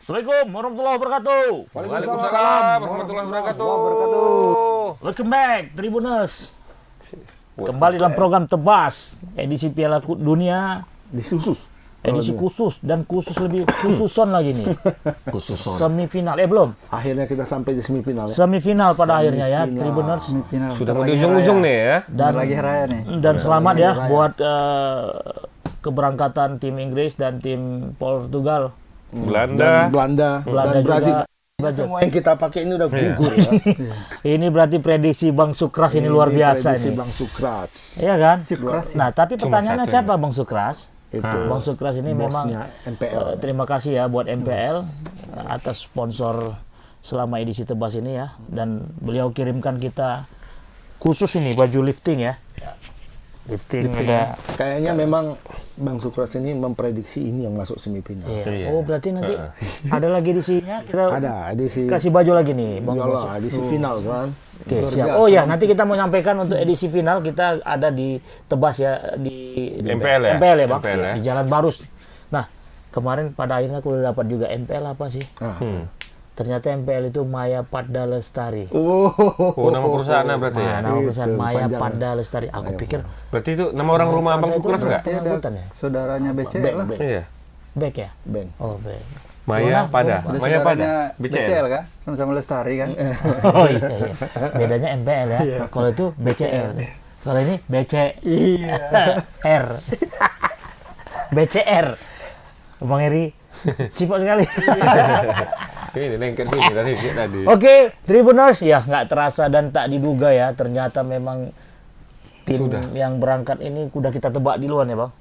Assalamualaikum warahmatullahi wabarakatuh. Waalaikumsalam warahmatullahi wabarakatuh. Welcome back, Tribuners. Kembali dalam program Tebas, edisi Piala Dunia, edisi khusus dan lebih khususon lagi nih. Semifinal, belum. Akhirnya kita sampai di semifinal. Semifinal pada akhirnya ya, Tribuners. Sudah mau di ujung-ujung nih ya. Dan lagi raya nih. Dan selamat ya buat keberangkatan tim Inggris dan tim Portugal. Belanda dan Brazil. Semua yang kita pakai ini udah gugur ya. Ini berarti prediksi Bang Sukras ini luar biasa ini. Bang Sukras. Iya kan? Sukras. Nah, tapi pertanyaannya siapa Bang Sukras? Itu Bang Sukras ini memang MPL. terima kasih ya buat MPL atas sponsor selama edisi Tebas ini ya, dan beliau kirimkan kita khusus ini baju lifting ya. Lifting ada. Kayaknya memang Bang Sukras ini memprediksi ini yang masuk semifinal. Iya. Oh, berarti nanti ada lagi edisinya kita Ada edisi kasih baju lagi nih Bang. Iyalah, edisi final kan. Oke, siap. Oh ya, nanti kita mau sampaikan untuk edisi final kita ada di Tebas ya, di MPL ya? MPL ya Bang, MPL ya? di Jalan Barus. Nah, kemarin pada akhirnya aku udah dapat juga MPL apa sih? Ternyata MPL itu Maya Padda Lestari. Oh, nama perusahaannya berarti ya? Nama perusahaan Itu, Maya panjang. Padda Lestari. Aku pikir Berarti itu nama orang rumah Abang Sukras enggak? pengangkutan ya? Saudaranya BCL lah. Beng. Iya. Back ya? Beng. Oh, back. Maya Pada. Ada Maya Pada. saudaranya BCL. BCL kan? Sama-sama Lestari kan? Oh iya, iya. Bedanya MPL ya. Kalau itu BCL. Kalau ini BC. Iya. R. BCR. Bang Eri, cipok sekali. Ini lengket sini tadi. Oke, Tribuners, ya nggak terasa dan tak diduga ya, ternyata memang tim yang berangkat ini udah kita tebak di luar ya Bang.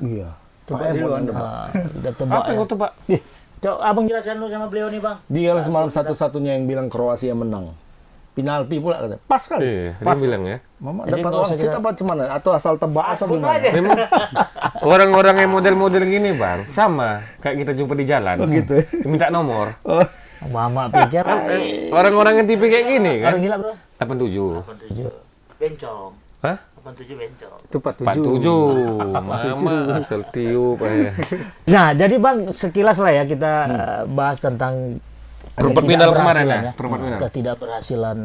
Iya. Tebak di luar. Udah tebak. Apa yang kau tebak? Coba Abang jelaskan dulu sama beliau nih Bang. Dia semalam satu-satunya yang bilang Kroasia menang. Penalti pula katanya. Pas kali. Iya, dia bilang ya. Mama Jadi dapat nggak usah wangsit kita- apa cuman atau asal tebak asal gimana? Memang orang-orang yang model-model gini Bang, sama kayak kita jumpa di jalan. gitu. Minta nomor. Mama pikir Orang-orang yang tipe kayak gini kan. orang gila Bro. 87. 87. Bencong. Hah? 87 bencong. Itu 47. 47. Mama asal tiup ya. Nah, jadi Bang, sekilas lah ya kita bahas tentang Perempat final kemarin ketidakberhasilan ya? Perempat final. Ketidakberhasilan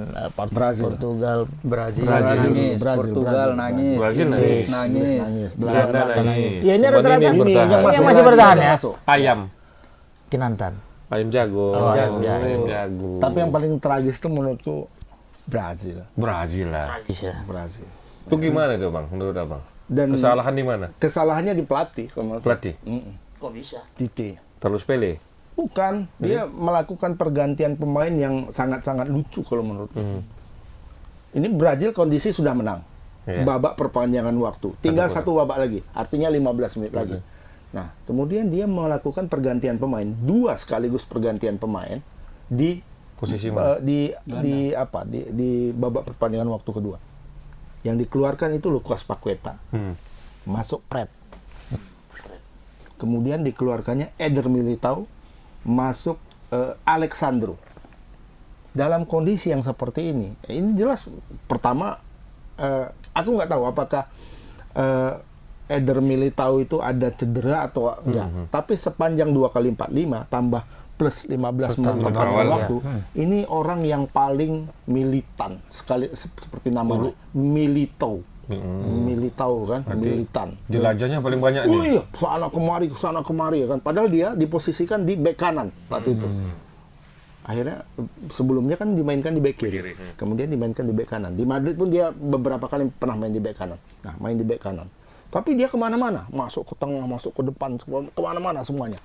Brazil. Portugal. Brazil Brazil. nangis, Brazil. Portugal nangis, Brazil Inggris nangis. nangis. Belanda nangis. Ya, ini Cuman rata-rata yang ini bertahan. yang masih bertahan ya. Masuk. Ayam. Kinantan. Ayam jago. Oh, ayam jago. Ayam jago. Tapi yang paling tragis itu menurutku Brazil. Brazil lah. Bisa. Brazil. Itu gimana tuh Bang, menurut Abang? Dan Kesalahan di mana? kesalahannya di pelatih kalau menurutku. Pelatih. Kok bisa? Tite. Terlalu sepele. Bukan, dia melakukan pergantian pemain yang sangat-sangat lucu kalau menurutku. Ini Brazil kondisi sudah menang. Iya. Babak perpanjangan waktu. Tinggal satu babak lagi, artinya 15 menit lagi. Nah, kemudian dia melakukan pergantian pemain, dua sekaligus pergantian pemain di Posisi mana? di babak perpanjangan waktu kedua. Yang dikeluarkan itu Lucas Paqueta. Masuk Pret. Kemudian dikeluarkannya Eder Militao, masuk Alexandro. Dalam kondisi yang seperti ini jelas pertama aku nggak tahu apakah Eder Militao itu ada cedera atau enggak. Tapi sepanjang 2x45 tambah plus 15 menit perpanjangan waktu, ini orang yang paling militan sekali seperti namanya Militao. Militao kan, militan. Jelajahnya paling banyak Oh nih. iya, sana kemari ya kan. Padahal dia diposisikan di bek kanan waktu itu. Akhirnya sebelumnya kan dimainkan di bek kiri. Kemudian dimainkan di bek kanan. Di Madrid pun dia beberapa kali pernah main di bek kanan. Nah, main di bek kanan. Tapi dia kemana-mana, masuk ke tengah, masuk ke depan, kemana-mana semuanya.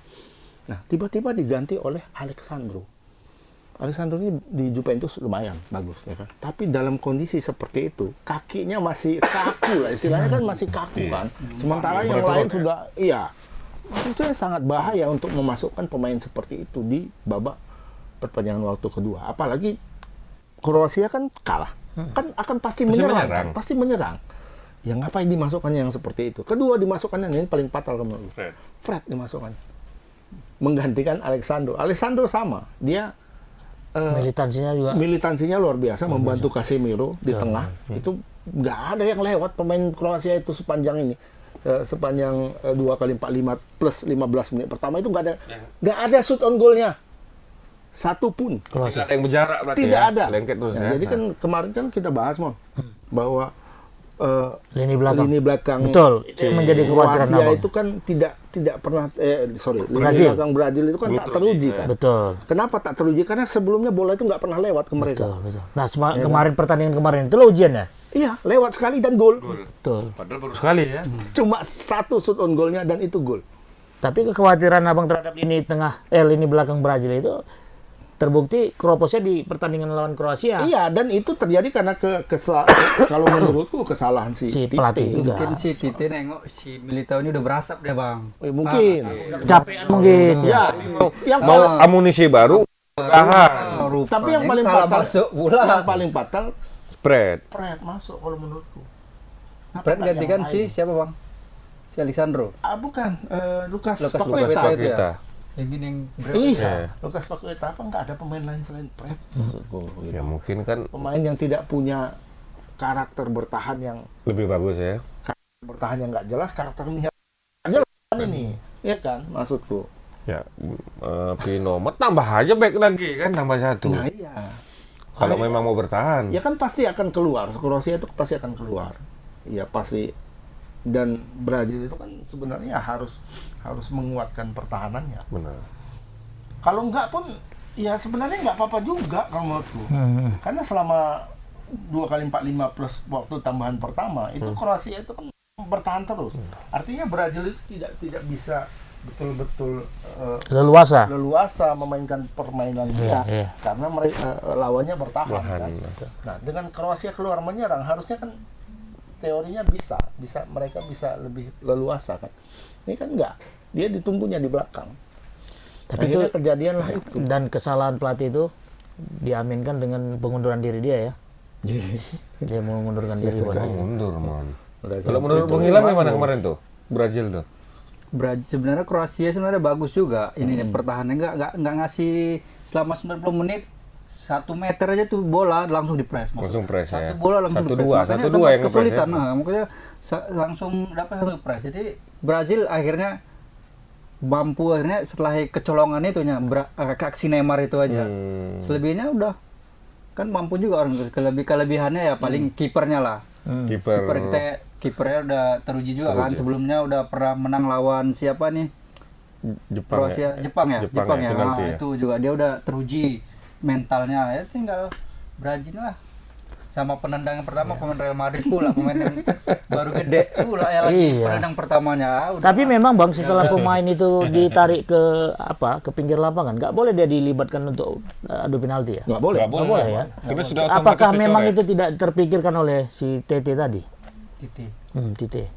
Nah, tiba-tiba diganti oleh Alexandro. Alexandro ini di Juventus lumayan bagus ya kan. Tapi dalam kondisi seperti itu, kakinya masih kaku lah, istilahnya kan masih kaku kan. Sementara yang lain sudah itu sangat bahaya untuk memasukkan pemain seperti itu di babak perpanjangan waktu kedua. Apalagi Kroasia kan kalah. Kan akan pasti menyerang. Kan? Pasti menyerang. Ya ngapain dimasukkannya yang seperti itu? Kedua dimasukkannya ini paling fatal menurut Fred dimasukkan. Menggantikan Alexandro. Alexandro sama, dia militansinya luar biasa, membantu Casemiro di tengah. Itu nggak ada yang lewat pemain Kroasia itu sepanjang ini. sepanjang 2x45 plus 15 menit pertama itu nggak ada shoot on goalnya satu pun. Tidak ada yang berjarak berarti Tidak ya? ada. Lengket terus ya. Jadi kan kemarin kan kita bahas bahwa Lini belakang. belakang Betul. Itu yang menjadi kekhawatiran Kroasia Abang. itu kan tidak pernah lini Brazil. belakang Brazil itu kan tak teruji kan. Betul. Kenapa tak teruji? Karena sebelumnya bola itu nggak pernah lewat ke mereka. Betul. Nah, pertandingan kemarin itu lo ujian ya? Iya, lewat sekali dan gol. Betul. Padahal baru sekali ya. Cuma satu shoot on goalnya dan itu gol. Tapi kekhawatiran Abang terhadap lini belakang Brazil itu terbukti keroposnya di pertandingan lawan Kroasia. Iya, dan itu terjadi karena kalau menurutku kesalahan si pelatih Tite. juga. Mungkin si Tite nengok si Militao ini udah berasap deh bang. Mungkin. Capean mungkin. Ya, yang Mau amunisi baru, tahan. tapi yang paling salah fatal masuk pula. Yang paling fatal Spread. Pret masuk kalau menurutku. Fred gantikan si siapa bang? Si Alexandro. Bukan, Lucas Lucas Paqueta. Paqueta. Kita. Yang ini yang Iya, Lucas Paqueta apa nggak ada pemain lain selain Pret maksudku. Gitu. Ya mungkin kan Pemain yang tidak punya karakter bertahan yang lebih bagus ya. nggak jelas, karakternya nggak jelas kan ini, ya kan maksudku. Ya, Pinomo tambah aja back lagi kan, tambah satu. Nah iya. Kalau memang mau bertahan. Ya kan pasti akan keluar. Kroasia itu pasti akan keluar. Iya pasti. Dan Brazil itu kan sebenarnya harus menguatkan pertahanannya. Benar. Kalau enggak pun ya sebenarnya nggak apa-apa juga kalau menurutku. Karena selama 2x45 plus waktu tambahan pertama itu Kroasia itu kan bertahan terus. Artinya Brazil itu tidak bisa betul-betul leluasa memainkan permainan dia karena mereka lawannya bertahan. Kan? Nah, dengan Kroasia keluar menyerang harusnya kan teorinya mereka bisa lebih leluasa kan. Ini kan enggak. Dia ditunggunya di belakang. Tapi akhirnya itu kejadian lah itu. Dan kesalahan pelatih itu diaminkan dengan pengunduran diri dia ya. Dia mau mengundurkan diri. Mundur, Mon. Kalau menurut Bung Ilham gimana kemarin tuh? Brazil tuh. Sebenarnya Kroasia sebenarnya bagus juga. Ini pertahanan nggak ngasih selama 90 menit 1 meter aja tuh bola langsung dipres. Langsung press ya. Satu bola langsung dipres. 1-2 yang kesulitan. nge-press ya. Nah, makanya langsung dapat satu press. Jadi Brazil akhirnya mampu setelah kecolongan itu aksi Neymar itu aja. Selebihnya udah kan mampu juga orang. Kelebihannya ya paling kipernya lah. Kipernya udah teruji juga kan. Sebelumnya udah pernah menang lawan siapa nih? Jepang ya. Nah, itu juga dia udah teruji mentalnya. Ya tinggal Brazil lah. Sama penendang yang pertama pemain Real Madrid pula, pemain yang baru gede pula ya lagi penendang pertamanya. Tapi memang Bang setelah pemain itu ditarik ke pinggir lapangan, nggak boleh dia dilibatkan untuk adu penalti ya? Nggak boleh. Nggak boleh ya. Karena sudah Apakah memang itu tidak terpikirkan oleh si Tite tadi? Tite.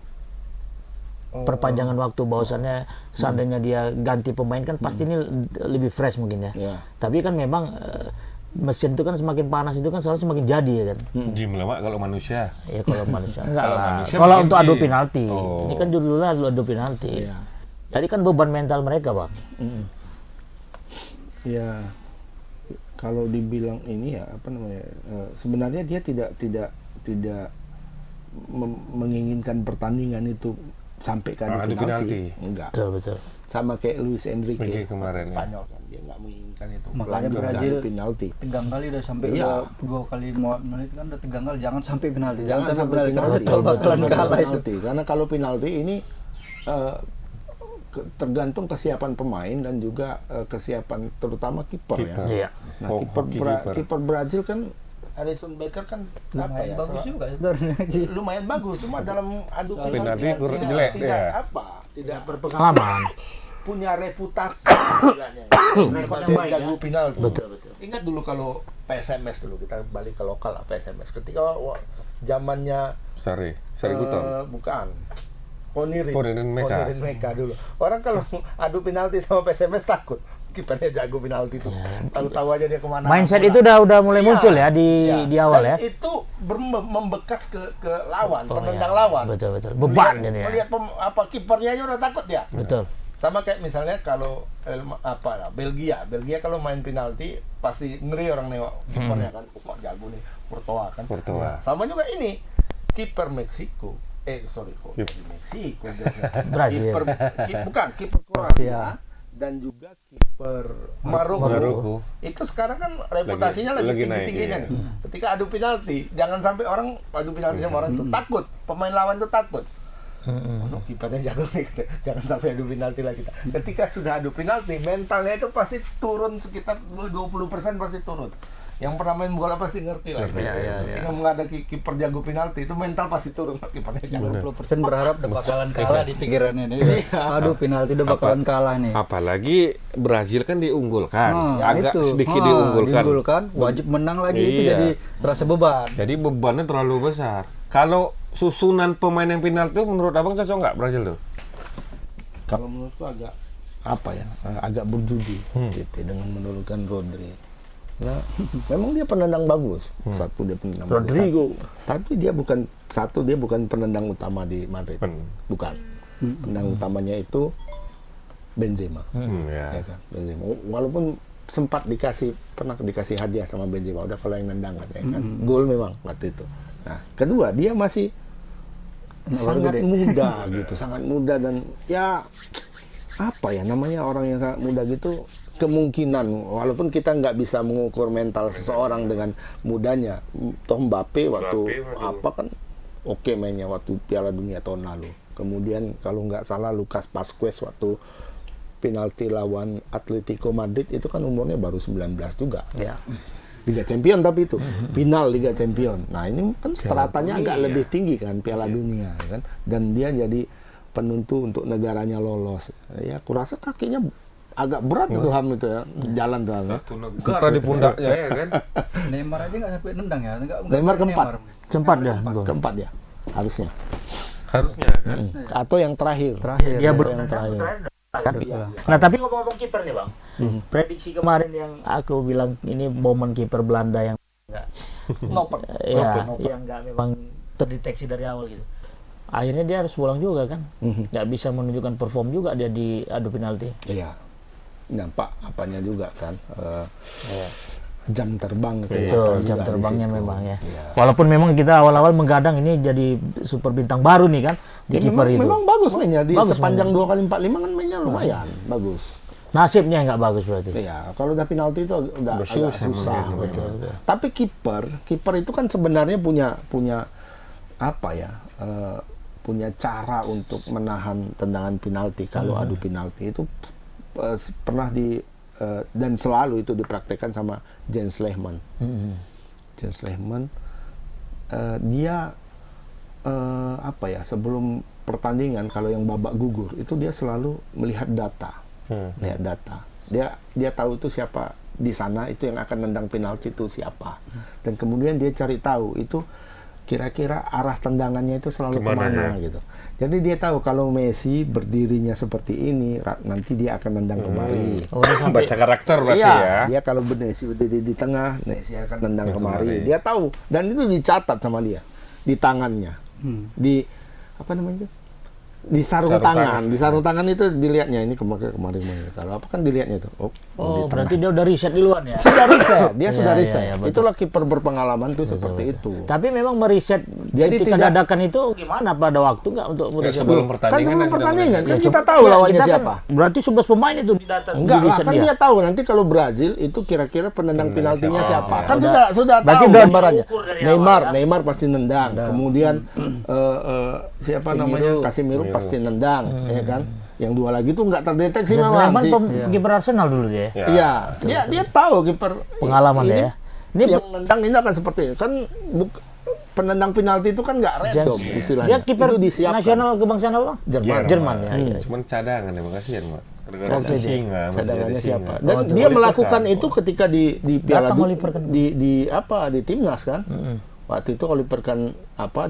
Perpanjangan waktu bahwasannya seandainya dia ganti pemain kan pasti ini lebih fresh mungkin ya. Tapi kan memang mesin itu kan semakin panas itu kan selalu semakin jadi ya kan. Gym lama kalau manusia. Ya kalau manusia enggak Kalau lah. manusia Kalau mungkin untuk adu gym. penalti. Ini kan judulnya adu penalti. Jadi kan beban mental mereka, Bang. Ya kalau dibilang ini ya apa namanya? Sebenarnya dia tidak menginginkan pertandingan itu sampai ke adu penalti. Enggak. Betul. Sama kayak Luis Enrique kemarin Spanyol kan dia nggak menginginkan itu. Makanya lanjut ke Brazil adu penalti. Tegang kali udah sampai dua kali menit kan udah tegang kali, jangan sampai penalti. Jangan sampai penalti. Bakalan kalah itu. Karena kalau penalti ini tergantung kesiapan pemain dan juga kesiapan terutama kiper ya. Iya. Nah, kiper Brazil kan Alisson Becker kan lumayan bagus juga sebenarnya. Lumayan bagus, cuma dalam adu penalti kurang jelek ya. Tidak Pengalaman. punya reputasi istilahnya. Sebagai jago penalti. Betul. Ingat dulu kalau PSMS dulu, kita balik ke lokal lah PSMS. Ketika zamannya Sari Guton. bukan. Ponirin Meka dulu. Orang kalau adu penalti sama PSMS takut. Kipernya jago penalti itu. Tahu-tahu aja dia kemana. Mindset itu udah mulai muncul ya di awal dan ya. itu membekas ke lawan, penendang lawan. Betul. Beban ini ya. Melihat kipernya aja udah takut ya. Betul. Sama kayak misalnya kalau Belgia kalau main penalti pasti ngeri orang nengok kipernya kan, kok jago nih, Courtois kan. Courtois. Sama juga ini kiper Meksiko, sorry kok Yep. di Meksiko. Brazil. Kiper Kroasia dan juga kiper Maroko. Maroko. Itu sekarang kan reputasinya lagi lagi naik, tinggi-tingginya iya. nih. Ketika adu penalti, jangan sampai orang adu penalti sama orang itu takut. Pemain lawan itu takut. Oh, kipernya jago nih, jangan sampai adu penalti lagi. Ketika sudah adu penalti, mentalnya itu pasti turun sekitar 20% pasti turun. Yang pernah main bola pasti ngerti lah. Ketika menghadapi kiper jago penalti itu mental pasti turun kipernya jago. 20% berharap udah bakalan kalah di pikirannya ini. Aduh, penalti udah bakalan kalah nih. Apalagi Brazil kan diunggulkan, agak itu. sedikit diunggulkan. Wajib menang lagi itu Iya. jadi terasa beban. Jadi bebannya terlalu besar. Kalau susunan pemain yang penalti itu menurut abang cocok nggak Brazil tuh? Kalau menurutku agak agak berjudi gitu dengan menurunkan Rodri. Nah, memang dia penendang bagus. Satu dia penendang Rodrigo. bagus. Tapi dia bukan penendang utama di Madrid. Bukan. Penendang utamanya itu Benzema. Ya kan? Benzema. Walaupun sempat pernah dikasih hadiah sama Benzema, udah kalau yang nendang kan, ya kan? Gol memang waktu itu. Nah, kedua dia masih sangat muda gitu, sangat muda dan ya apa ya namanya orang yang sangat muda gitu kemungkinan walaupun kita nggak bisa mengukur mental seseorang dengan mudanya. Toh Mbappe waktu apa kan oke mainnya waktu Piala Dunia tahun lalu. Kemudian kalau nggak salah Lucas Vazquez waktu penalti lawan Atletico Madrid itu kan umurnya baru 19 juga. Ya. Liga Champion tapi itu final Liga Champion. Nah ini kan stratanya agak lebih tinggi kan Piala Dunia kan, dan dia jadi penentu untuk negaranya lolos. Ya kurasa kakinya agak berat tuh Ham itu ya jalan tuh Ham. Satu negara di pundaknya ya kan. Neymar aja nggak sampai nendang ya. Neymar keempat. Sempat dah gol. Keempat ya harusnya. Harusnya kan. Atau yang terakhir. Ya Atau yang terakhir. kan? Nah tapi ngomong-ngomong kiper nih bang, prediksi kemarin yang aku bilang ini momen kiper Belanda yang enggak, yang nggak memang terdeteksi dari awal gitu. Akhirnya dia harus pulang juga kan, nggak bisa menunjukkan perform juga dia di adu penalti. Iya, nampak apanya juga kan. Jam terbang Betul, jam terbangnya memang ya. Walaupun memang kita awal-awal menggadang ini jadi super bintang baru nih kan di kiper itu. Memang bagus mainnya di Bagus sepanjang 2x45 kan mainnya lumayan bagus. Nasibnya nggak bagus berarti. Iya, kalau udah penalti itu udah agak susah. betul. Tapi kiper itu kan sebenarnya punya apa ya? Punya cara untuk menahan tendangan penalti kalau adu penalti itu pernah dan selalu itu dipraktekkan sama Jens Lehmann. Jens Lehmann dia apa ya sebelum pertandingan kalau yang babak gugur itu dia selalu melihat data. Lihat data. Dia tahu itu siapa di sana itu yang akan nendang penalti itu siapa. Dan kemudian dia cari tahu itu kira-kira arah tendangannya itu selalu kemana gitu. Jadi dia tahu kalau Messi berdirinya seperti ini, nanti dia akan nendang kemari. Baca karakter berarti ya. Dia kalau Messi berdiri di tengah, Messi akan nendang kemari. Dia tahu dan itu dicatat sama dia di tangannya. Di apa namanya itu? Di sarung tangan. Di sarung tangan itu dilihatnya ini kemarin. Kalau apa kan dilihatnya itu. Oh, berarti dia udah riset duluan ya. Sudah riset, dia sudah Iya, riset. iya, betul. Itulah kiper berpengalaman tuh seperti itu. Tapi memang meriset Jadi ketika dadakan itu gimana pada waktu nggak untuk meriset? Sebelum Kan pertandingan sebelum sudah pertandingan kan meriset. kita tahu lawannya Kita kan siapa. berarti 11 pemain itu didata. Enggak lah, diriset kan dia tahu nanti kalau Brazil itu kira-kira penendang penaltinya siapa. Kan sudah Berarti tahu udah gambarannya. diukur dari awal, Neymar pasti nendang. Kemudian siapa namanya Casemiro pasti nendang, ya kan? Yang dua lagi tuh nggak terdeteksi memang Sleman sih. kiper Arsenal dulu dia. Iya, dia tahu kiper Pengalaman ini, dia ya. Ini yang nendang ini akan seperti ini. Kan penendang penalti itu kan nggak random istilahnya. dia kiper itu disiapkan. nasional kebangsaan apa? Jerman ya. Iya. Cuman cadangan ya, makasih ya, Mak. Oke, Singa, cadangannya siapa? Singa. Dan Oh, dia Oliver melakukan Kahn. itu ketika di Piala Datang Oliver Kahn. di timnas kan. Waktu itu Oliver Kahn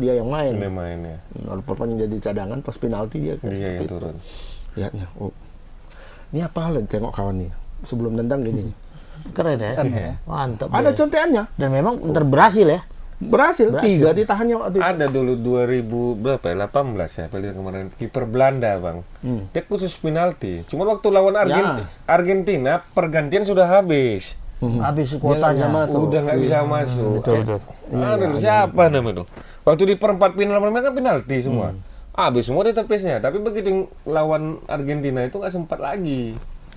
dia yang main. Ini mainnya. Oliver Kahn jadi cadangan pas penalti dia kan. Dia yang seperti itu. turun. Lihatnya, ini apa hal tengok kawan nih sebelum nendang gini. Keren ya. Mantap. Ada dia. conteannya. Dan memang berhasil ya. Berhasil. 3 ditahannya waktu itu. Ada dulu 2000 berapa ya? 18 ya, paling kemarin kiper Belanda, Bang. Dia khusus penalti. Cuma waktu lawan Argentina pergantian sudah habis. Habis Dia nggak bisa kuotanya. masuk. Udah nggak bisa masuk. Betul. Aduh, siapa namanya itu? Waktu di perempat final mereka kan penalti semua. Habis semua di tepisnya. Tapi begitu lawan Argentina itu nggak sempat lagi.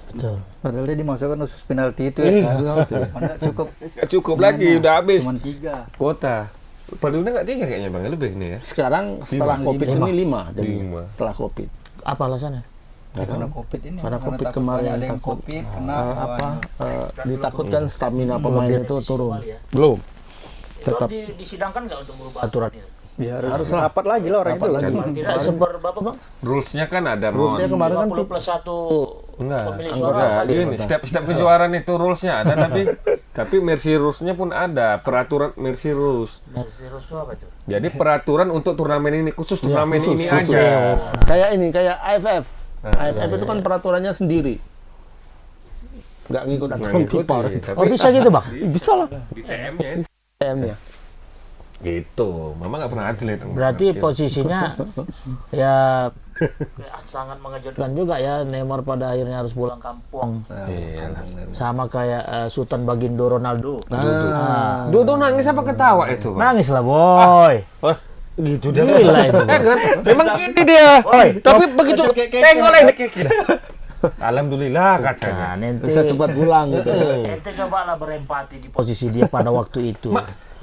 Betul. Padahal dia dimasukkan khusus penalti itu ya. Nggak cukup. Nggak cukup lagi, udah habis Cuman 3. kuota. Padahal nggak 3 kayaknya Bang, lebih nih ya. Sekarang setelah Covid ini 5 Lima. setelah Covid. Apa alasannya? Karena Covid ini. Karena Covid takut kemarin banyak ada yang takut Covid, kena ditakutkan stamina pemain itu turun. Belum. Tetap disidangkan nggak untuk merubah aturan itu? Ya, harus rapat lagi lah orang itu. Tidak seberapa Bang? Rulesnya kan ada. Rulesnya kemarin kan 50 plus 1 Enggak, pemilih enggak. suara. Ini setiap kejuaraan itu rulesnya ada, tapi Mercy Rulesnya pun ada peraturan Mercy Rules. Mercy Rules itu apa itu? Jadi peraturan untuk turnamen ini khusus turnamen ini khusus. aja. Kayak AFF. AFF itu kan peraturannya sendiri. Nggak ngikut aturan FIFA. Oh bisa gitu Bang? Bisa lah. Di TM-nya TM-nya. gitu. Mama nggak pernah atlet. Berarti posisinya ya sangat mengejutkan juga ya, Neymar pada akhirnya harus pulang kampung. Sama kayak Sultan Bagindo Ronaldo. Dodo nangis apa ketawa itu? Bang? Nangis lah boy. Gitu dia. Gila itu. Kan? Memang ini dia. Tapi begitu tengok lagi. Alhamdulillah katanya. Nah, nanti Bisa cepat pulang gitu. ente cobalah berempati di posisi dia pada waktu itu.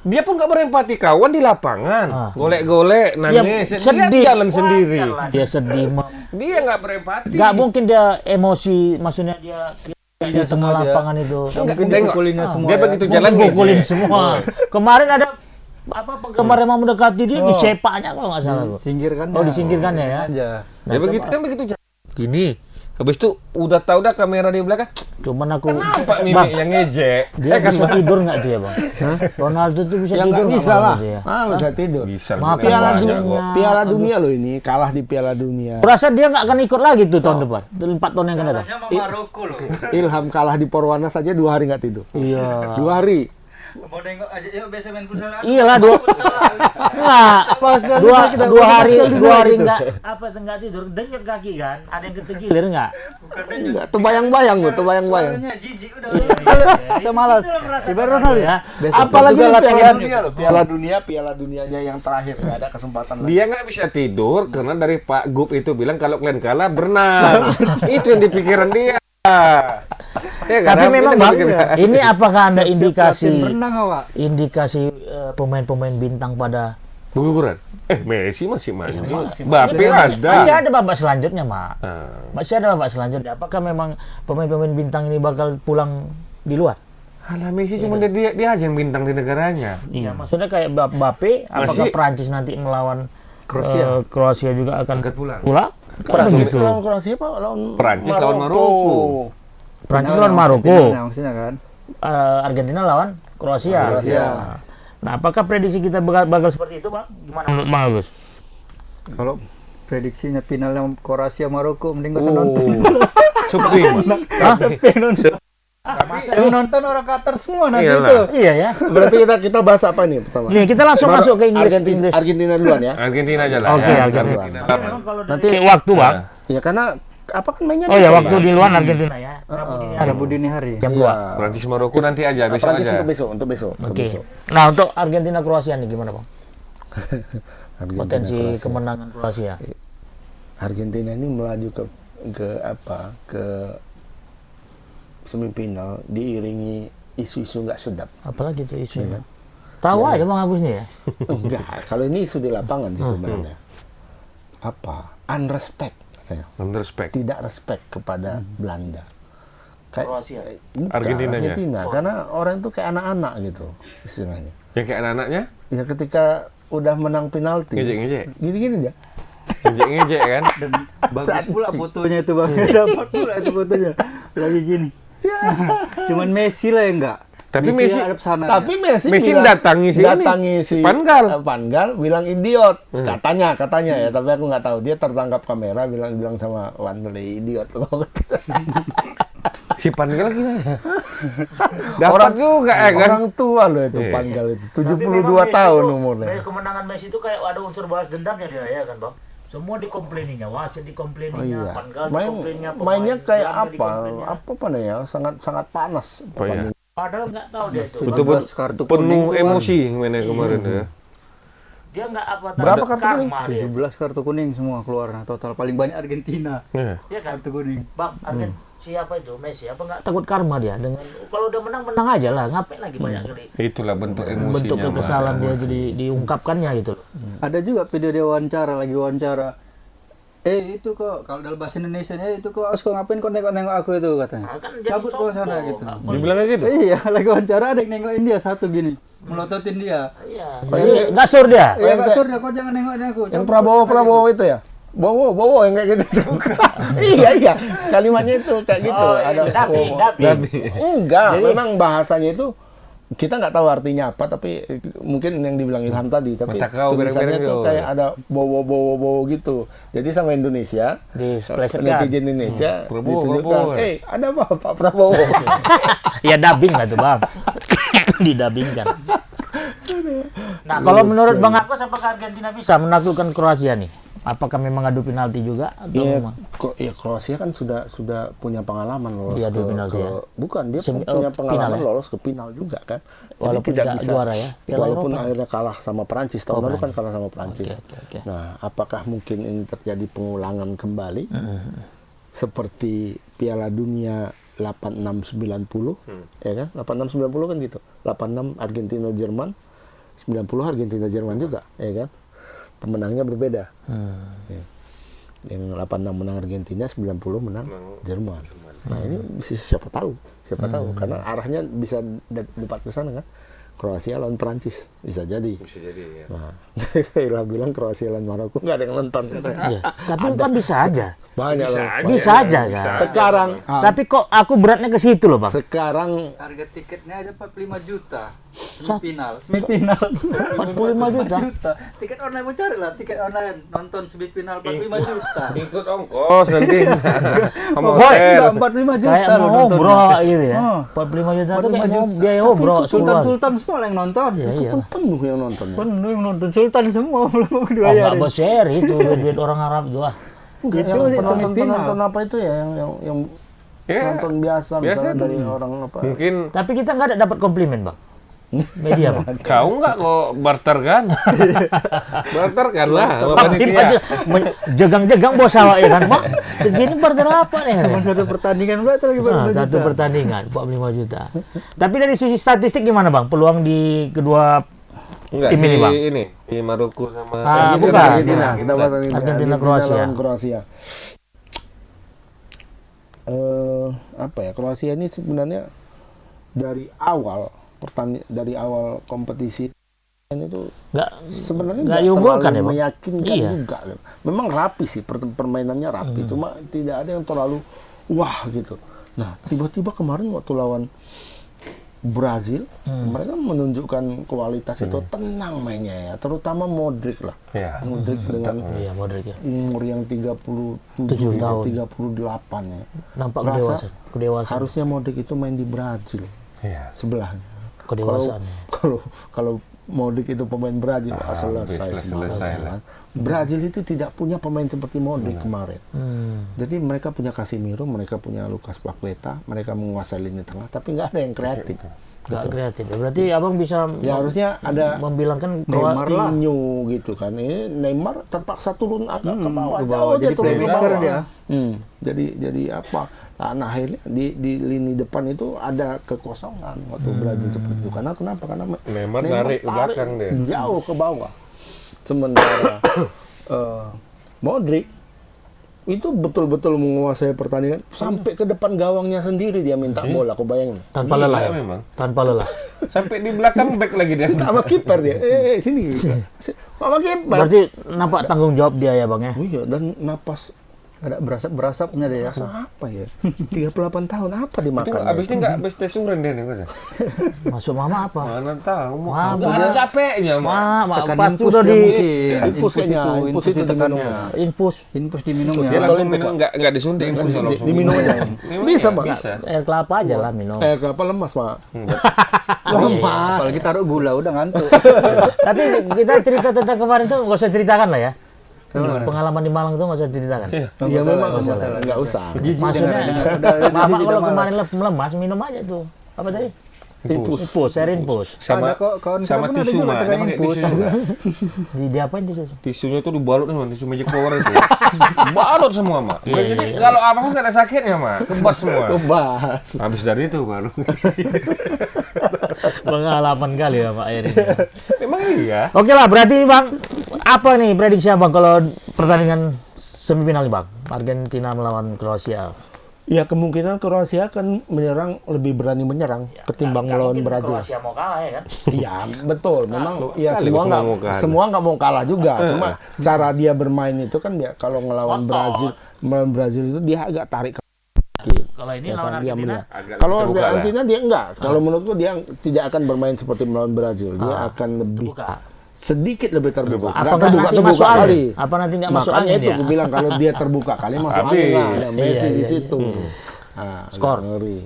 Dia pun nggak berempati, kawan di lapangan, golek-golek, nangis, Ya, dia sedih. jalan sendiri. Dia sedih. Dia nggak berempati. Nggak mungkin dia emosi, maksudnya dia di tengah lapangan itu. Mungkin Tengok. dipukulinnya semua. Dia ya. begitu jalan Pukulin gini. semua. Kemarin ada apa penggemar yang mau mendekati dia disepaknya kalau nggak salah. Singkirkan. Oh disingkirkan ya. aja. Dia begitu kan begitu jalan. Gini. Habis itu udah tahu dah kamera di belakang. Cuman aku Nampak Bang, mimik yang ngejek. dia bisa tidur nggak dia bang? Ronaldo tuh bisa Ya tidur nggak nggak bisa lah. dia? Bisa tidur. Bisa. Maaf, Piala banyak dunia, kok. Piala dunia loh ini, kalah di Piala Dunia. Kurasa dia nggak akan ikut lagi tuh tahun depan, 4 tahun yang akan datang. Maroko loh. Ilham kalah di Porwana saja 2 hari nggak tidur. Iya. 2 hari. Mau nengok aja, yuk biasa main futsal. Iyalah dua hari nggak apa nggak tidur, denyut kaki kan? Ada yang ketegilir nggak? Enggak, terbayang-bayang loh, terbayang-bayang. Jijik udah. Saya malas. Ibarat Ronaldo ya. Apalagi juga di Piala latihan. Dunia loh, Piala Dunianya yang terakhir nggak ada kesempatan lagi. Dia nggak bisa tidur karena dari Pak Gub itu bilang kalau kalian kalah berenang. Itu yang di pikiran dia. Ya, Tapi memang bang, ini apakah ada Indikasi indikasi berenang awak. pemain-pemain bintang pada guguran? Messi masih main. Masih Mbappe masih ada. ada babak selanjutnya mak. Ah. Masih ada babak selanjutnya. Apakah memang pemain-pemain bintang ini bakal pulang di luar? Alah Messi cuma dia aja yang bintang di negaranya. Iya, maksudnya kayak Mbappe, apakah Masih- Prancis nanti melawan Kroasia. Kroasia juga akan Angkat pulang. pulang? Prancis Gitu. lawan Kroasia apa? Lawan Prancis lawan Maroko. Prancis lawan Maroko, Maksudnya kan. Argentina lawan Kroasia. Kroasia. Nah, apakah prediksi kita bakal seperti itu, Bang? Gimana menurut Bang Agus? Kalau prediksinya finalnya Kroasia Maroko mending gak usah nonton. Sepi. Yang nonton orang Qatar semua nanti Iyalah. itu. Iya ya. Berarti kita bahas apa nih pertama? Nih, kita langsung masuk ke Inggris. Inggris. Argentina duluan ya. Argentina aja lah. Oke, ya. Argentina. Nanti Waktu, Bang. ya karena apa kan mainnya Oh ya, besok waktu di luar Argentina ya. Rabu dini hari. Jam Iya. 2. Prancis Maroko nanti aja, besok Prancis aja. untuk besok. Oke. Nah, untuk Argentina Kroasia nih gimana, Bang? Argentina, Potensi Kroasia. kemenangan Kroasia. Argentina ini melaju ke semifinal diiringi isu-isu nggak sedap. Apalagi itu isunya. Tahu aja Bang Agus nih ya. Enggak, kalau ini isu di lapangan sih sebenarnya. Apa? Unrespect katanya. Respect. Tidak respect kepada Belanda. Kroasia. Bukan, Argentinanya? Argentina. Karena orang itu kayak anak-anak gitu istilahnya. Yang kayak anak-anaknya, Ya ketika udah menang penalti. ngejek-ngejek. Gini-gini dia. Ngejek-ngejek kan. Dan bagus pula fotonya itu Bang. Dapat pula itu fotonya. Lagi gini. Cuman Messi lah yang enggak. Tapi Messi- ada sana. Tapi Messi bilang- datangi si Van Gaal bilang idiot katanya ya, tapi aku nggak tahu, dia tertangkap kamera bilang sama Van Gaal idiot. Si Pangal gimana? Dapat juga ya kan. Orang tua loh itu Iya. Van Gaal itu 72 tahun umurnya. Kemenangan Messi itu kayak ada unsur balas dendamnya dia ya kan, Bang? Semua dikomplaininya, wasit dikomplaininya, Oh iya. Van Gaal dikomplaininya, Mainnya kayak Belanda apa dikomplaininya. namanya? Sangat panas. Oh iya. Padahal nggak tahu dia itu. Betul-betul kartu penuh kuning emosi mainnya kemarin ya. Dia nggak apa Berapa kartu kuning? karma dia. 17 kartu kuning semua keluar. Nah, total paling banyak Argentina. Iya kan? Kartu kuning. Bang, siapa itu Messi? Apa nggak takut karma dia dengan kalau udah menang aja lah, ngapain lagi banyak kali Itulah bentuk emosinya. bentuk kekesalan Bang. dia jadi diungkapkannya gitu. Ada juga video dia lagi wawancara. Itu kok kalau dalam bahasa Indonesianya itu kok harus kok ngapain kok nengok aku itu katanya. Nah, kan jadi Cabut ke sana sombong. gitu. Dibilang kayak gitu. Iya, lagi wawancara ada yang nengokin dia satu gini, melototin dia. Iya. Jadi gasur dia. Ya Kak Sur, kok jangan nengokin aku. Yang Cabut. Prabowo itu ya? Bowo yang kayak gitu. Iya. Kalimatnya itu kayak gitu. Oh, Ada Dabi. Enggak, memang bahasanya itu kita nggak tahu artinya apa, tapi mungkin yang dibilang Ilham tadi, tapi Mata kau tulisannya bereng-bereng tuh tuh. kayak ada bowo gitu. Jadi sama Indonesia, Displesetkan. netizen Indonesia Prabowo. ditunjukkan, ada apa Pak Prabowo? Ya dubbing lah tuh bang. Didabingkan. Nah kalau menurut Bang Agus apakah Argentina bisa menaklukkan Kroasia nih? Apakah memang adu penalti juga atau memang? Ya Kroasia kan sudah punya pengalaman lolos Dia adu ke, penalti ya? bukan dia Semi- punya final pengalaman ya? lolos ke final juga kan. Jadi Walaupun tidak nggak bisa juara ya, Piala walaupun Eropa. akhirnya kalah sama Prancis tahun lalu kan kalah sama Prancis. Oke. Nah, apakah mungkin ini terjadi pengulangan kembali seperti Piala Dunia 86-90 ya kan? 86-90 kan gitu. 86 Argentina Jerman, 90 Argentina Jerman juga ya kan? Pemenangnya berbeda. Ya. Yang 86 menang Argentina, 90 menang Jerman. Nah ini bisa siapa tahu karena arahnya bisa depan ke sana kan. Kroasia lawan Prancis bisa jadi. Bisa jadi ya. Nah, Ilham bilang Kroasia lawan Maroko nggak ada yang nonton katanya. Iya. Tapi kan bisa aja. Banyak loh. Bisa aja kan. Sekarang Tapi kok aku beratnya ke situ loh bang. sekarang Harga tiketnya ada 45 juta. Semifinal. 45 juta. Tiket online mau cari lah, tiket online nonton semifinal 45 juta. Ikut ongkos nanti. Sama Boy, hotel. Enggak 45 juta Kayak loh mau nontonnya. bro gitu ya. Oh. 45 juta itu 45 kayak mau juta. biaya Tapi bro. itu Sultan semua yang nonton. Iya. itu pun penuh yang nontonnya. Penuh yang nonton Sultan semua belum Oh nggak dibayarin. beser itu duit orang Arab itu ah. Enggak, Itu yang sih penonton semifinal. apa itu ya yang Ya, nonton biasa misalnya dari orang apa. mungkin Tapi kita nggak ada dapat komplimen bang. Media bang. kau nggak kok barter kan? Barter kan lah. sama Tapi panitia. jegang-jegang bos awak ya kan bang. Segini barter apa nih? Cuma satu pertandingan pula itu lagi 45 Nah, juta. satu pertandingan 45 juta. Tapi dari sisi statistik gimana bang? Peluang di kedua Enggak tim sih ini, Bang? ini di Maroko sama Bukan. Argentina. Kita bahas Argentina, Kroasia. lawan Kroasia. Apa ya? Kroasia ini sebenarnya dari awal kompetisi itu nggak sebenarnya nggak nggak diunggulkan terlalu ya, Bang? meyakinkan Iya. juga. Memang rapi sih permainannya rapi, cuma tidak ada yang terlalu wah gitu. Nah, tiba-tiba kemarin waktu lawan Brazil, mereka menunjukkan kualitas itu tenang mainnya ya, terutama Modric lah. Ya. Modric dengan Iya Modric ya. umur yang 37 tahun. 38 ya. Nampak Rasa kedewasaan. harusnya Modric itu main di Brazil Iya. sebelahnya. Kedewasaan. Kalau Modric itu pemain Brazil, selesai semua. selesai lah. Brazil itu tidak punya pemain seperti Modric kemarin. Hmm. Jadi mereka punya Casemiro, mereka punya Lucas Paqueta, mereka menguasai lini tengah, tapi nggak ada yang kreatif. Nggak kreatif. Berarti abang bisa Ya harusnya ada membilangkan Neymar lah. Coutinho gitu kan. Ini Neymar terpaksa turun agak ke bawah, ke bawah. jauh dia Jadi turun ke playmaker bawah. dia. Jadi apa? Nah akhirnya di lini depan itu ada kekosongan waktu Brazil seperti itu. Karena kenapa? Karena Neymar narik ke belakang dia. jauh ke bawah. Sementara Modric itu betul-betul menguasai pertandingan sampai ke depan gawangnya sendiri dia minta bola, kau bayangin. tanpa Gila lelah ya? memang. Tanpa lelah. Sampai di belakang back lagi dia. Sama kiper dia. Sini. Sama kiper. Berarti nampak tanggung jawab dia ya bang ya? Oh iya, dan napas Ada berasapnya dia. rasa apa ya? 38 tahun apa Itu dimakan? abisnya nggak habis tes urin dia nih Mas. Masuk mama apa? Mana tahu mau Wah, nggak ada dia- capeknya mah. Mak pasti udah di Infus kayaknya, infus itu tekannya. infus. Infus diminumnya. Dia langsung minum nggak disuntik langsung Diminum aja. Minum Bisa, ya, Bang. Bisa. Air kelapa aja lah minum. Kelapa lemas, Pak. Lemas. Apalagi taruh gula udah ngantuk. Tapi kita cerita tentang kemarin tuh nggak usah ceritakan lah ya. Pengalaman di Malang tuh nggak usah ceritakan. Iya memang enggak usah. Maksudnya, mama kalau kemarin lemas minum aja tuh. Apa tadi? air infus. Sama Ada kok, kawan kita sama pun ada tisu juga mah. tekan Dia pakai infus. tisu juga. Di diapain tisu? Tisunya tuh dibalut dengan tisu Magic Power itu. Balut semua, Mak. Jadi kalau apapun nggak ada sakitnya, Mak. Kebas semua. Kebas. Habis dari itu baru. Pengalaman kali ya Pak air ini. Memang iya. Oke lah, berarti Bang, apa nih prediksi Abang kalau pertandingan semifinal nih Bang? Argentina melawan Kroasia. Ya kemungkinan Kroasia akan menyerang, lebih berani menyerang ketimbang melawan Brazil. Kroasia mau kalah ya kan? Iya betul, memang ya kali semua semua nggak mau kalah. semua nggak mau kalah juga. Cuma cara dia bermain itu kan dia kalau ngelawan Brazil itu dia agak tarik ke kiri. Kalau ini Ya lawan kan, dia Argentina, melihat. agak Kalau lebih terbuka Argentina dia enggak. Kalau menurutku dia tidak akan bermain seperti melawan Brazil. Dia akan lebih buka. sedikit lebih terbuka. Apa Nggak nanti masuk kali. angin? Apa nanti nggak masuk Makanya angin itu dia? aku bilang kalau dia terbuka kali masuk Habis. angin lah. Ada Messi Iya, di iya, situ. Nah, Skor. ngeri.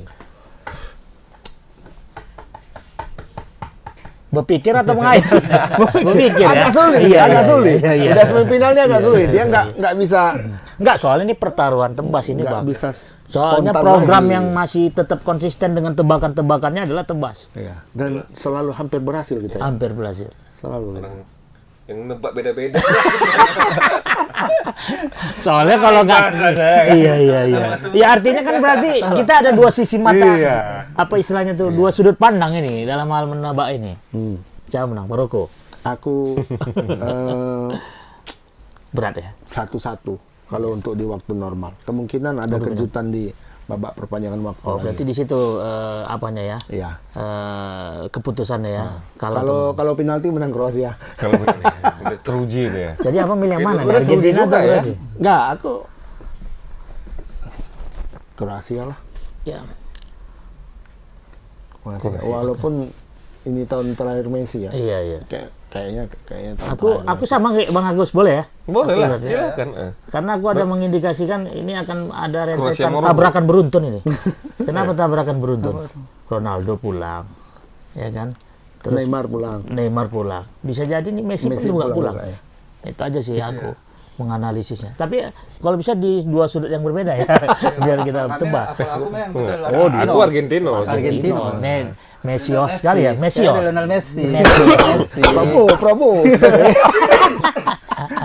Berpikir atau mengayal? Berpikir ya. Agak sulit, Iya, agak iya, sulit. iya, iya. Udah semifinalnya agak sulit. Dia nggak bisa Enggak, soalnya ini pertaruhan tebas ini nggak Bang. bisa Soalnya spontan program lagi. yang masih tetap konsisten dengan tebakan-tebakannya adalah tebas. Iya. Dan selalu hampir berhasil gitu ya. Hampir berhasil. Selalu. Yang nebak beda-beda. Soalnya kalau nggak, iya. Ya artinya kan berarti kita ada dua sisi mata. Iya. Apa istilahnya tuh? Dua sudut pandang ini dalam hal menebak ini. Siapa menang? Maroko. Aku Berat ya. 1-1 kalau untuk di waktu normal. Kemungkinan ada kejutan di babak perpanjangan waktu. Oh, berarti di situ apanya ya? Iya. Keputusannya ya. Kalau penalti menang Kroasia. Kalau begini, udah teruji dia. Jadi apa milih yang mana? Udah teruji Argentina juga atau ya. Brazil? Enggak, aku Kroasia lah. Ya. Kroasia. Walaupun ini tahun terakhir Messi ya. Iya. Kayaknya tahun Aku sama kayak Bang Agus, boleh ya? Boleh lah, Berarti. silakan. Karena aku ada mengindikasikan ini akan ada Kroasia rentetan Maroko. tabrakan beruntun ini. Kenapa tabrakan beruntun? Ronaldo pulang, ya kan? Terus Neymar pulang. Bisa jadi nih Messi juga pulang. ya. Itu aja sih aku menganalisisnya. Tapi kalau bisa di dua sudut yang berbeda ya, biar kita tebak. Aku mah yang betul. Oh, Aku Argentinos. Argentinos. Mesios sekali ya, Mesios. Ada Lionel Messi. Prabowo.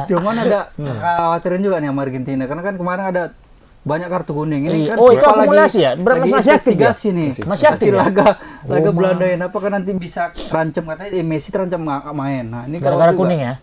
Cuman ada khawatirin juga nih sama Argentina karena kan kemarin ada banyak kartu kuning ini Iya. kan. Oh, itu apalagi- akumulasi ya? lagi Masih aktif dia? investigasi nih. Masih aktif ya? laga Belanda ini apakah nanti bisa terancam katanya Messi terancam nggak main. Nah, ini kalau Gara-gara juga- kuning ya?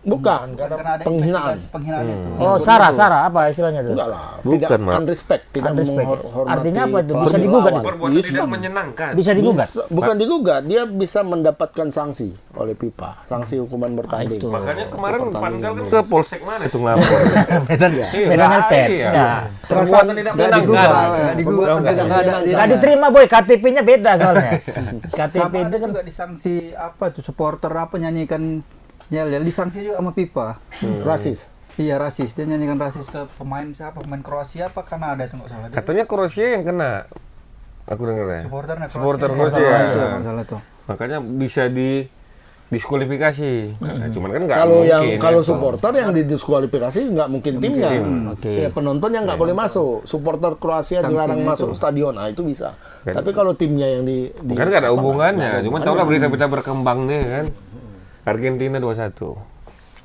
Bukan, karena ada penghinaan. investigasi penghinaan itu. Oh, Sarah, apa istilahnya tuh? Enggak lah, Bukan, tidak Mak. unrespect, tidak Unrespect. menghormati. Artinya apa itu? Bisa pelatih digugat lawan. itu? Perbuatan tidak menyenangkan. Bisa digugat? Bukan digugat, dia bisa mendapatkan sanksi oleh FIFA, sanksi hukuman bertanding. itu. Makanya kemarin Van Gaal kan ke Polsek mana itu ngelapor. Medan Iya, Medan LPR. iya. Ya. Perbuatan tidak menyenangkan. Nggak diterima boy, KTP-nya beda soalnya. KTP Sama itu ada kan juga disanksi apa tuh supporter apa nyanyikan yel disanksi juga sama FIFA. Rasis. Iya rasis, dia nyanyikan rasis ke pemain siapa? Pemain Kroasia apa Kanada itu nggak salah. Dia Katanya Kroasia yang kena. Aku dengar ya. supporternya Supporter Kroasia. Kroasia. Itu nggak salah tuh. Makanya bisa diskualifikasi. Nah, cuman kan nggak Kalau yang mungkin. kalau ya, supporter yang didiskualifikasi nggak mungkin timnya. Oke. Ya, penonton yang nggak boleh masuk. Supporter Kroasia dilarang masuk stadion. Nah, itu bisa. Tapi kalau timnya yang di Kan nggak ada hubungannya. Cuman tau lah berita-berita berkembang nih kan. Argentina 2-1.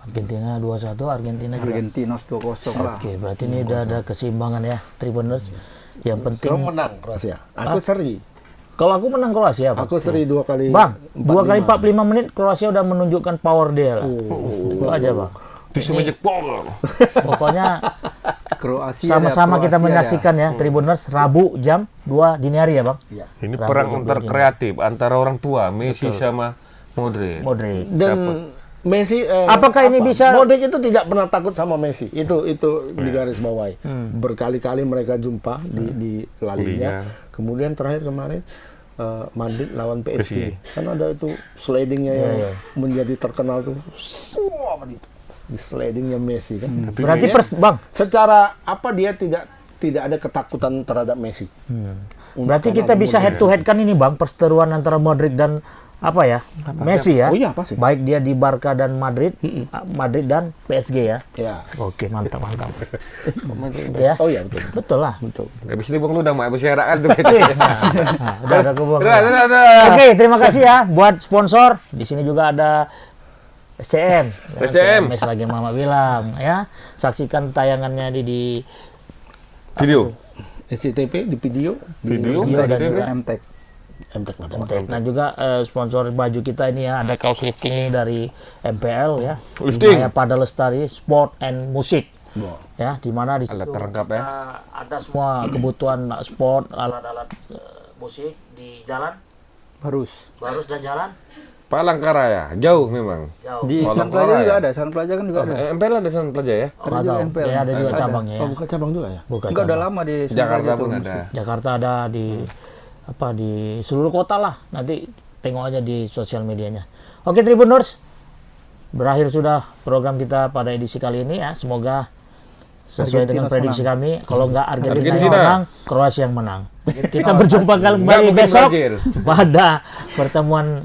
Argentina 2-1, Argentina juga. Argentinos 2-0 lah. Oke, berarti ini udah ada keseimbangan ya, Tribuners. Yang penting Kamu menang Kroasia. Aku seri. kalau aku menang Kroasia, Bang. Aku seri 2 kali. Bang, 2 kali 45 menit Kroasia udah menunjukkan power dia lah. Itu aja, Bang. Tisu Magic Power. Pokoknya Kroasia sama-sama ada kita Kroasia menyaksikan ya, Tribuners Rabu jam 2 dini hari ya, Bang. Ini perang antar kreatif antara orang tua Messi sama Modric. Dan Messi Apakah ini bisa- Modric itu tidak pernah takut sama Messi. Itu di garis bawahi. Berkali-kali mereka jumpa di La Liga. Liga. Kemudian terakhir kemarin Madrid lawan PSG. PSG. Kan ada itu slidingnya yang menjadi terkenal tuh. Di slidingnya Messi kan. Berarti Bang, Secara apa dia tidak ada ketakutan terhadap Messi. berarti kita bisa head to head kan ini, Bang, perseteruan antara Modric dan apa ya? Messi ya. Oh iya, pasti. Baik dia di Barca dan Madrid, Madrid dan PSG ya. Ya. Oke, mantap. Ya. Oh iya, betul. Betul lah. Betul. Habis ini Bung lu udah mau bersyarat tuh. Nah, udah kebuang. Udah. Oke, terima kasih ya buat sponsor. Di sini juga ada SCM. SCM. Mes lagi Mama bilang ya. Saksikan tayangannya di Video. SCTV di video. Video dan SCTV. juga MTech. MTech. Nah juga sponsor baju kita ini ya, ada kaos lifting ini dari MPL ya. Lifting. Himaya Pada Lestari Sport and Music. Wah. Ya, di mana di situ Alat terlengkap ya. ada semua kebutuhan sport, alat-alat musik di jalan, Harus. Barus dan jalan Palangkaraya, jauh memang. jauh. Di Malang San Plaza Korea juga ya? ada. San Plaza kan juga ada. MPL ada San Plaza ya? Ada Nggak juga tahu. MPL. Ya, ada juga Ada. cabangnya ya. Oh, buka cabang juga ya? Bukan Enggak, udah cabang. lama di San Jakarta Plaza pun itu. ada. Jakarta ada di di seluruh kota lah. Nanti tengok aja di sosial medianya. Oke Tribuners, berakhir sudah program kita pada edisi kali ini ya. Semoga sesuai dengan Argentina prediksi kami. Kalau nggak Argentina yang Argentina. menang, Kroasia yang menang. Kita berjumpa Nggak kembali mungkin besok Brazil. pada pertemuan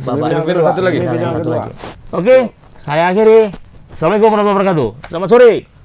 babak Semifinal satu lagi. semifinal satu lagi. Oke, saya akhiri. Assalamualaikum warahmatullahi wabarakatuh. Selamat sore.